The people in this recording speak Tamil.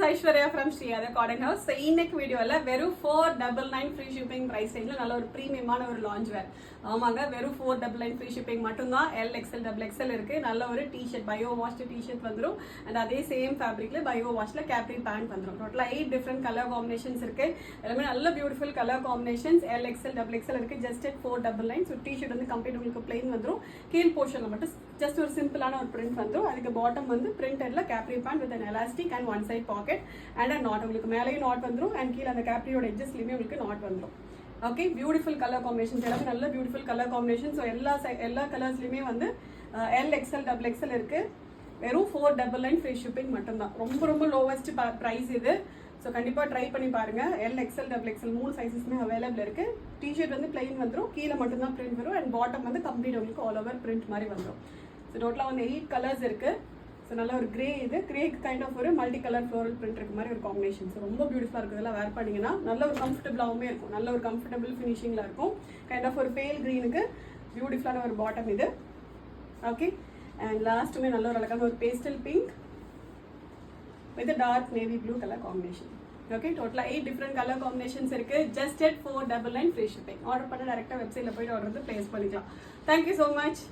Aishwarya from Sriyatha garden house. இன்னைக்கு வீடியோல வெறும் 499 ஃப்ரீ ஷிப்பிங் பிரைஸ் ரேஞ்சில் நல்ல ஒரு ப்ரீமியமான ஒரு லான்ச் வேர். ஆமாங்க, வெறும் 499 ஃப்ரீ ஷிப்பிங் மட்டும்தான். XL XXL இருக்கு. நல்ல ஒரு டிஷர்ட், பயோ வாஷ்டு டிஷர்ட் வந்துடும். அண்ட் அதே சேம் ஃபேப்ரிக்ல பயோ வாஷ்ல கேப்ரி பேண்ட் வந்துடும். டோட்டலா 8 டிஃப்ரெண்ட் கலர் காம்பினேஷன்ஸ் இருக்கு. எல்லாமே நல்ல beautiful colour combinations. XL XXL இருக்கு. ஜஸ்ட் 499. ஸோ டிஷர்ட் வந்து கம்ப்ளீட் உங்களுக்கு பிளெயின் வந்துடும். கீழ் போர்ஷன்ல மட்டும் ஜஸ்ட் ஒரு சிம்பிளான ஒரு பிரிண்ட் வந்துடும். அதுக்கு பாட்டம் வந்து பிரிண்டட்ல capri pant with elastic and one side pocket and knot. உங்களுக்கு மேலேயும் நாட் வந்துடும் அண்ட் கீழே அந்த கேப்ரியோட எட்ஜஸ்லயுமே உங்களுக்கு நாட் வந்துடும். ஓகே, பியூட்டிஃபுல் கலர் காம்பினேஷன், எல்லாமே நல்ல பியூட்டிஃபுல் கலர் காம்பினேஷன். ஸோ எல்லா கலர்ஸ்லையுமே வந்து XL XXL இருக்கு. வெறும் 499 ஃப்ரீ ஷிப்பிங் மட்டும்தான். ரொம்ப ரொம்ப லோவஸ்ட் ப்ரைஸ் இது. ஸோ கண்டிப்பாக ட்ரை பண்ணி பாருங்க. XL XXL 3 சைஸஸ்மே அவைலபிள் இருக்கு. டிஷர்ட் வந்து பிளெயின் வந்துடும், கீழே மட்டும்தான் பிரிண்ட் வரும் அண்ட் பாட்டம் வந்து கம்ப்ளீட் உங்களுக்கு ஆல் ஓவர் பிரிண்ட் மாதிரி வந்துடும். ஸோ டோட்டலாக வந்து 8 கலர்ஸ் இருக்கு. ஸோ நல்ல ஒரு கிரே, இது கிரேக்கு கைண்ட் ஆஃப் ஒரு மல்டி கலர் ஃப்ளோரல் பிரிண்ட் இருக்க மாதிரி ஒரு காம்பினேஷன். ஸோ ரொம்ப பியூட்டிஃபுல்லாக இருக்கும். இதெல்லாம் வேர் பண்ணிங்கன்னா நல்ல ஒரு கம்ஃபர்டபுளாகவுமே இருக்கும். நல்ல ஒரு கம்ஃபர்டபுள் ஃபினிஷிங்கில் இருக்கும். கைண்ட் ஆஃப் ஒரு பேல் க்ரீனுக்கு பியூட்டிஃபுல்லான ஒரு பாட்டம் இது. ஓகே, அண்ட் லாஸ்ட்டுமே நல்ல ஒரு அழகான ஒரு pastel pink with dark navy blue colour combination. Okay, டோட்டலாக 8 டிஃப்ரெண்ட் கலர் காம்பினேஷன்ஸ் இருக்கு. Just 499 free shipping. ஆர்டர் பண்ண டேரெக்டாக வெப்சைட்டில் போய்ட்டு ஆர்டர் வந்து ப்ளேஸ் பண்ணிக்கலாம். Thank you so much.